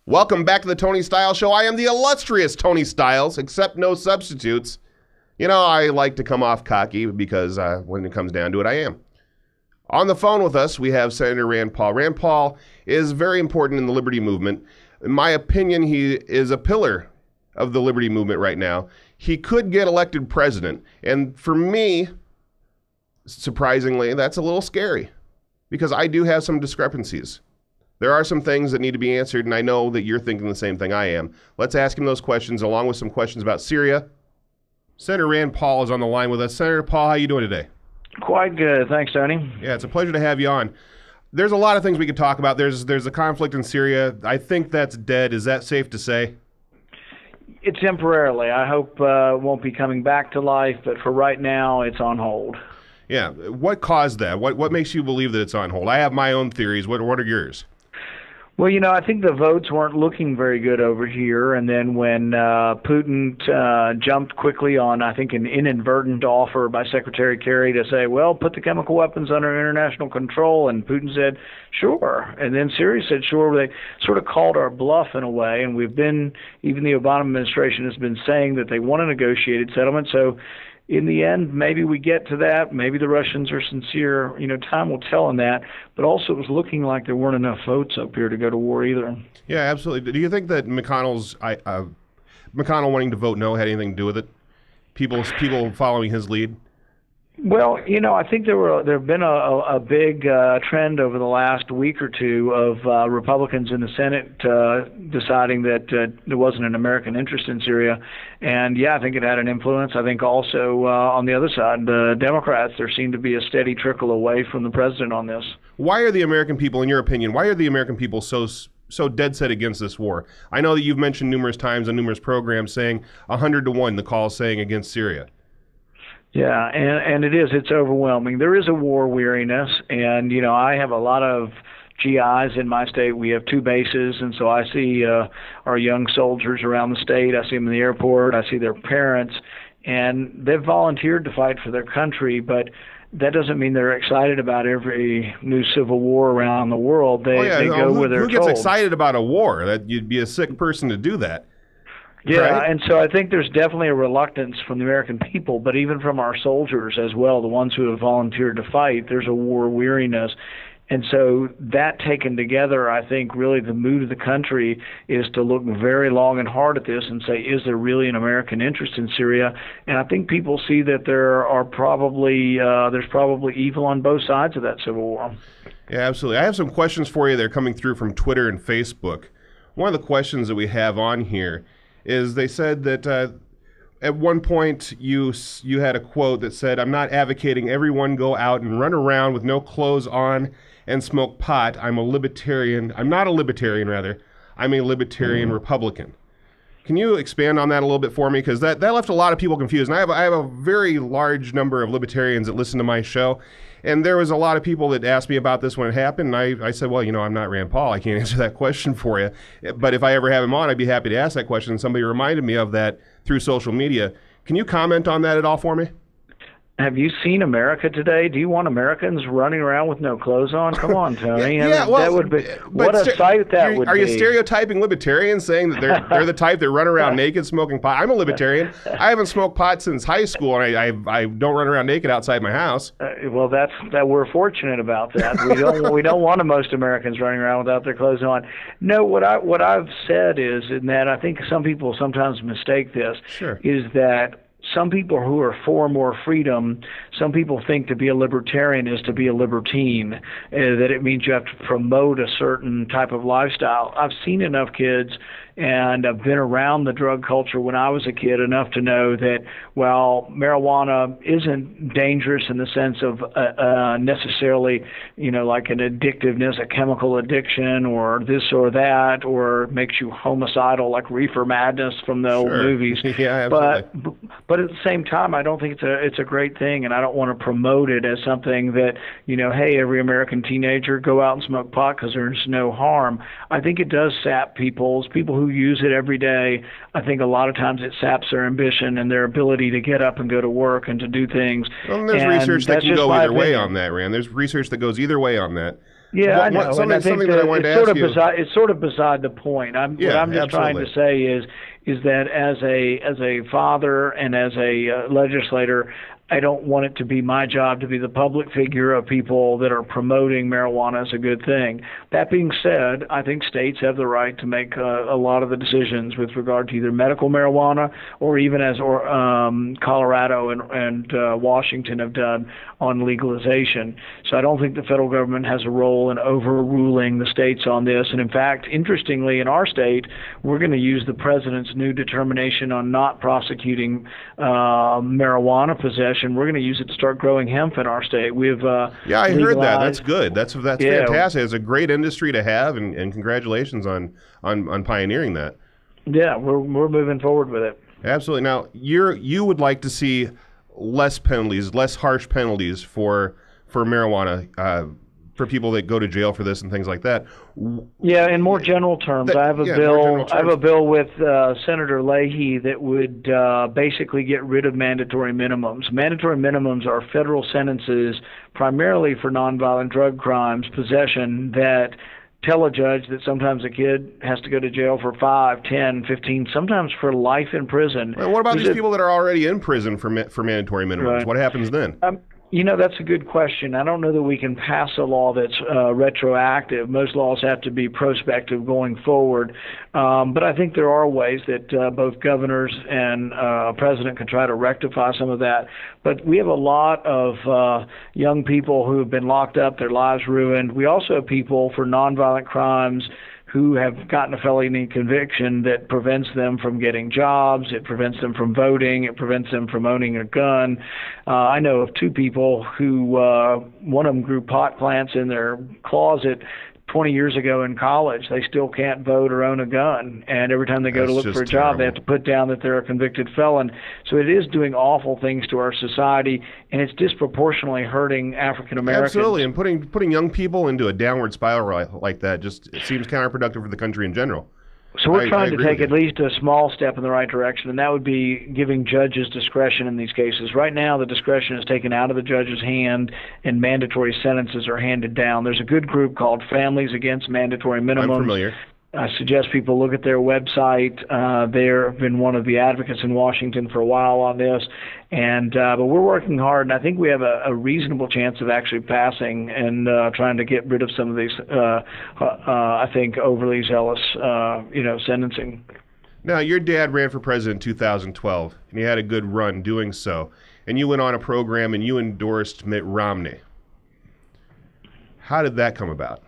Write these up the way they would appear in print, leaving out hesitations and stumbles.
Welcome back to the Tony Stiles Show. I am the illustrious Tony Stiles, except no substitutes. You know, I like to come off cocky because when it comes down to it, I am. On the phone with us, we have Senator Rand Paul. Rand Paul is very important in the liberty movement. In my opinion, he is a pillar of the liberty movement right now. He could get elected president. And for me, surprisingly, that's a little scary because I do have some discrepancies. There are some things that need to be answered, and I know that you're thinking the same thing I am. Let's ask him those questions, along with some questions about Syria. Senator Rand Paul is on the line with us. Senator Paul, how are you doing today? Quite good. Thanks, Tony. Yeah, it's a pleasure to have you on. There's a lot of things we could talk about. There's a conflict in Syria. I think that's dead. Is that safe to say? It's temporarily. I hope it won't be coming back to life, but for right now, it's on hold. Yeah. What caused that? What makes you believe that it's on hold? I have my own theories. What are yours? Well, you know, I think the votes weren't looking very good over here, and then when Putin jumped quickly on, I think, an inadvertent offer by Secretary Kerry to say, well, put the chemical weapons under international control, and Putin said, sure, and then Syria said, sure. They sort of called our bluff in a way, and even the Obama administration has been saying that they want a negotiated settlement, so in the end, maybe we get to that. Maybe the Russians are sincere. You know, time will tell on that. But also, it was looking like there weren't enough votes up here to go to war either. Yeah, absolutely. Do you think that McConnell wanting to vote no had anything to do with it? People following his lead? Well, you know, I think there have been a big trend over the last week or two of Republicans in the Senate deciding that there wasn't an American interest in Syria. And, yeah, I think it had an influence. I think also on the other side, the Democrats, there seemed to be a steady trickle away from the president on this. Why are the American people, in your opinion, why are the American people so dead set against this war? I know that you've mentioned numerous times on numerous programs saying 100-1, the call saying against Syria. Yeah, and it's overwhelming. There is a war weariness, and, you know, I have a lot of GIs in my state. We have 2 bases, and so I see our young soldiers around the state. I see them in the airport. I see their parents, and they've volunteered to fight for their country, but that doesn't mean they're excited about every new civil war around the world. They go where they're told. Who gets excited about a war? That you'd be a sick person to do that. Yeah, right? And so I think there's definitely a reluctance from the American people, but even from our soldiers as well, the ones who have volunteered to fight, there's a war weariness. And so that taken together, I think really the mood of the country is to look very long and hard at this and say, is there really an American interest in Syria? And I think people see that there's probably evil on both sides of that civil war. Yeah, absolutely. I have some questions for you that are coming through from Twitter and Facebook. One of the questions that we have on here is they said that at one point you had a quote that said, I'm not advocating everyone go out and run around with no clothes on and smoke pot. I'm a libertarian. I'm not a libertarian, rather. I'm a libertarian Republican. Can you expand on that a little bit for me? Because that left a lot of people confused. And I have a very large number of libertarians that listen to my show. And there was a lot of people that asked me about this when it happened. And I said, well, you know, I'm not Rand Paul. I can't answer that question for you. But if I ever have him on, I'd be happy to ask that question. And somebody reminded me of that through social media. Can you comment on that at all for me? Have you seen America today? Do you want Americans running around with no clothes on? Come on, Tony. That would be what a sight that would be. Are you stereotyping libertarians saying that they're the type that run around naked smoking pot? I'm a libertarian. I haven't smoked pot since high school, and I don't run around naked outside my house. Well, that we're fortunate about that. We don't want most Americans running around without their clothes on. No, what I've said is, and that I think some people sometimes mistake this, sure, is that some people who are for more freedom, some people think to be a libertarian is to be a libertine, that it means you have to promote a certain type of lifestyle. I've seen enough kids, and I've been around the drug culture when I was a kid enough to know that, while marijuana isn't dangerous in the sense of necessarily, you know, like an addictiveness, a chemical addiction or this or that, or makes you homicidal like Reefer Madness from the old movies. Yeah, absolutely. But at the same time, I don't think it's a great thing, and I don't want to promote it as something that, you know, hey, every American teenager go out and smoke pot because there's no harm. I think it does sap people who use it every day. I think a lot of times it saps their ambition and their ability to get up and go to work and to do things. Well, and there's research that can go either way on that, Rand. There's research that goes either way on that. Yeah, I know, and I think something that I wanted to it's sort ask of you. It's sort of beside the point. What I'm just trying to say is that as a father and as a legislator, I don't want it to be my job to be the public figure of people that are promoting marijuana as a good thing. That being said, I think states have the right to make a lot of the decisions with regard to either medical marijuana or even as Colorado and Washington have done on legalization. So I don't think the federal government has a role in overruling the states on this. And in fact, interestingly, in our state, we're going to use the president's new determination on not prosecuting marijuana possession. We're going to use it to start growing hemp in our state. We've I heard that. That's good. That's fantastic. It's a great industry to have, and congratulations on pioneering that. Yeah, we're moving forward with it. Absolutely. Now, you would like to see less penalties, less harsh penalties for marijuana. For people that go to jail for this and things like that. Yeah, in more general terms, I have a bill. I have a bill with Senator Leahy that would basically get rid of mandatory minimums. Mandatory minimums are federal sentences, primarily for nonviolent drug crimes, possession, that tell a judge that sometimes a kid has to go to jail for 5, 10, 15, sometimes for life in prison. Well, what about these people that are already in prison for mandatory minimums? Right. What happens then? That's a good question. I don't know that we can pass a law that's retroactive. Most laws have to be prospective going forward. But I think there are ways that both governors and a president can try to rectify some of that. But we have a lot of young people who have been locked up, their lives ruined. We also have people for nonviolent crimes who have gotten a felony conviction that prevents them from getting jobs, it prevents them from voting, it prevents them from owning a gun. I know of 2 people who, one of them grew pot plants in their closet 20 years ago in college. They still can't vote or own a gun, and every time they go to look for a job, they have to put down that they're a convicted felon. So it is doing awful things to our society, and it's disproportionately hurting African Americans. Absolutely, and putting young people into a downward spiral like that just seems counterproductive for the country in general. So we're trying to take at least a small step in the right direction, and that would be giving judges discretion in these cases. Right now, the discretion is taken out of the judge's hand, and mandatory sentences are handed down. There's a good group called Families Against Mandatory Minimums. I'm familiar. I suggest people look at their website. They've been one of the advocates in Washington for a while on this, but we're working hard, and I think we have a reasonable chance of actually passing and trying to get rid of some of these, I think, overly zealous, sentencing. Now, your dad ran for president in 2012, and he had a good run doing so, and you went on a program and you endorsed Mitt Romney. How did that come about?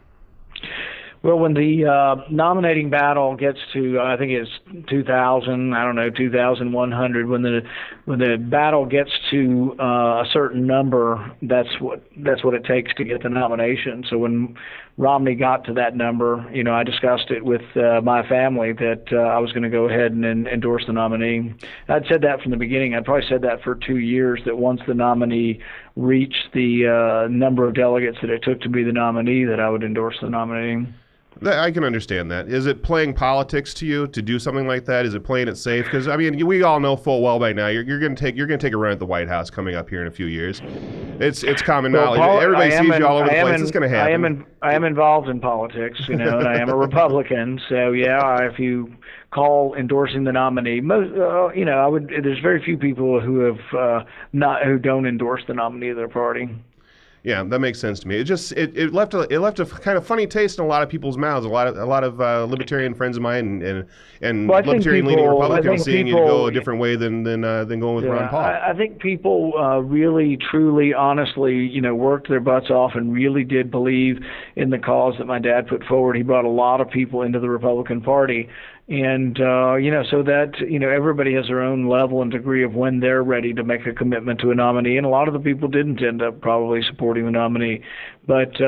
Well, when the nominating battle gets to, I think it's 2,100, when the battle gets to a certain number, that's what it takes to get the nomination. So when Romney got to that number, I discussed it with my family that I was going to go ahead and endorse the nominee. I'd said that from the beginning. I'd probably said that for 2 years, that once the nominee reached the number of delegates that it took to be the nominee, that I would endorse the nominee. I can understand that. Is it playing politics to you to do something like that? Is it playing it safe? Because we all know full well by now you're going to take a run at the White House coming up here in a few years. It's common knowledge. Everybody sees you all over the place. It's going to happen. I am involved in politics, and I am a Republican. So if you call endorsing the nominee, there's very few people who don't endorse the nominee of their party. Yeah, that makes sense to me. It left a kind of funny taste in a lot of people's mouths. A lot of libertarian friends of mine and libertarian leaning Republicans seeing you go a different way than going with Ron Paul. I think people really, truly, honestly, worked their butts off and really did believe in the cause that my dad put forward. He brought a lot of people into the Republican Party. And, so that, everybody has their own level and degree of when they're ready to make a commitment to a nominee. And a lot of the people didn't end up probably supporting the nominee. But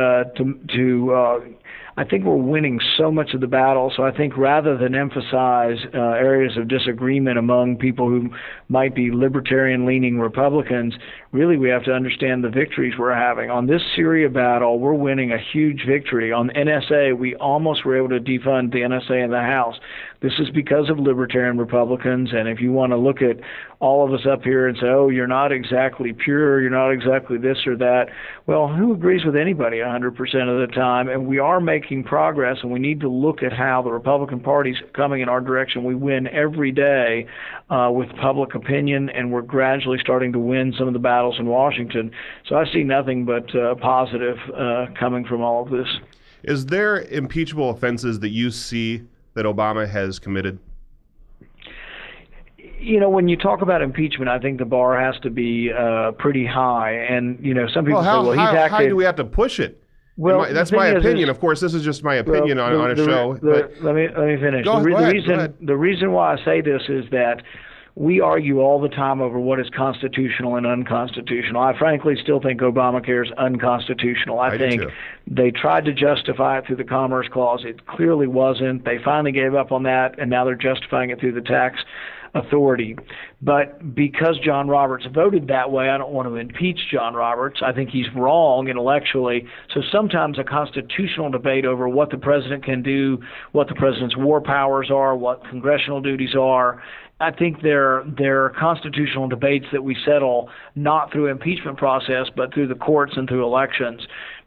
I think we're winning so much of the battle. So I think rather than emphasize areas of disagreement among people who might be libertarian-leaning Republicans, really we have to understand the victories we're having. On this Syria battle, we're winning a huge victory. On the NSA, we almost were able to defund the NSA in the House. This is because of libertarian Republicans, and if you want to look at all of us up here and say, oh, you're not exactly pure, you're not exactly this or that, well, who agrees with anybody 100% of the time? And we are making progress, and we need to look at how the Republican Party's coming in our direction. We win every day with public opinion, and we're gradually starting to win some of the battles in Washington. So I see nothing but positive coming from all of this. Is there impeachable offenses that you see that Obama has committed? You know, when you talk about impeachment, I think the bar has to be pretty high. And, you know, some people say, well, he's acted... How do we have to push it? Well, that's my opinion. Of course, this is just my opinion on a show. Let me finish. The reason why I say this is that we argue all the time over what is constitutional and unconstitutional. I frankly still think Obamacare is unconstitutional. I think they tried to justify it through the Commerce Clause. It clearly wasn't. They finally gave up on that, and now they're justifying it through the tax authority. But because John Roberts voted that way, I don't want to impeach John Roberts. I think he's wrong intellectually. So sometimes a constitutional debate over what the president can do, what the president's war powers are, what congressional duties are, I think they're constitutional debates that we settle not through impeachment process, but through the courts and through elections.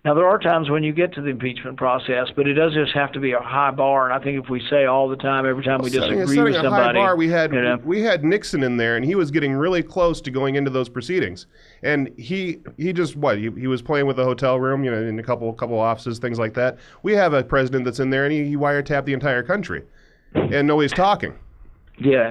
Now, there are times when you get to the impeachment process, but it does just have to be a high bar. And I think if we say all the time, every time we disagree with somebody, a high bar, we had Nixon in there, and he was getting really close to going into those proceedings. And he just he was playing with the hotel room, you know, in a couple offices, things like that. We have a president that's in there, and he wiretapped the entire country, and nobody's talking. Yeah,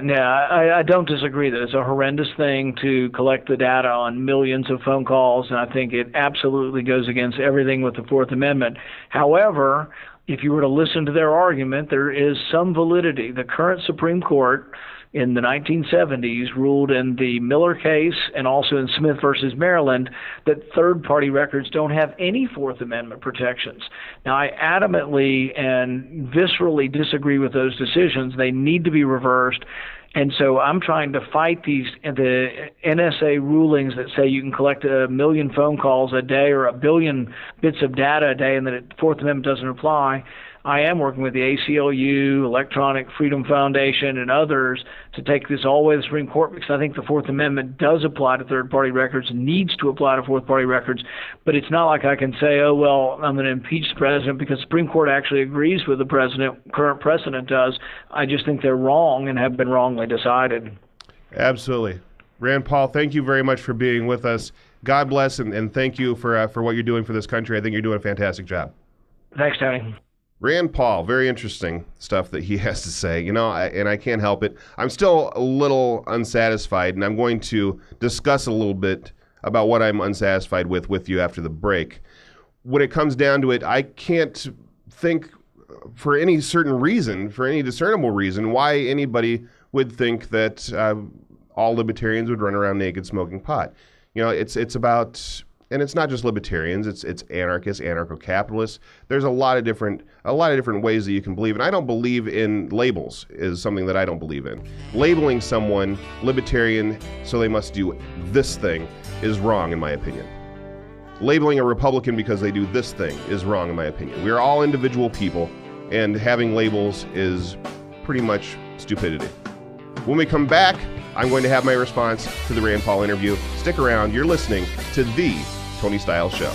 I don't disagree that it's a horrendous thing to collect the data on millions of phone calls, and I think it absolutely goes against everything with the Fourth Amendment. However, if you were to listen to their argument, there is some validity. The current Supreme Court in the 1970s ruled in the Miller case and also in Smith versus Maryland that third-party records don't have any Fourth Amendment protections. Now, I adamantly and viscerally disagree with those decisions. They need to be reversed. And so I'm trying to fight the NSA rulings that say you can collect 1 million phone calls a day or 1 billion bits of data a day and that the Fourth Amendment doesn't apply. I am working with the ACLU, Electronic Freedom Foundation, and others to take this all the way to the Supreme Court because I think the Fourth Amendment does apply to third-party records, needs to apply to fourth-party records, but it's not like I can say, oh, well, I'm going to impeach the president because the Supreme Court actually agrees with the president, current precedent does. I just think they're wrong and have been wrongly decided. Absolutely. Rand Paul, thank you very much for being with us. God bless, and thank you for what you're doing for this country. I think you're doing a fantastic job. Thanks, Tony. Rand Paul, very interesting stuff that he has to say, you know, and I can't help it. I'm still a little unsatisfied, and I'm going to discuss a little bit about what I'm unsatisfied with you after the break. When it comes down to it, I can't think for any certain reason, for any discernible reason, why anybody would think that all libertarians would run around naked smoking pot. You know, it's about... And it's not just libertarians; it's anarchists, anarcho-capitalists. There's a lot of different ways that you can believe, and I don't believe in labels. Is something that I don't believe in. Labeling someone libertarian so they must do this thing is wrong, in my opinion. Labeling a Republican because they do this thing is wrong, in my opinion. We are all individual people, and having labels is pretty much stupidity. When we come back, I'm going to have my response to the Rand Paul interview. Stick around. You're listening to The Tony Stiles Show.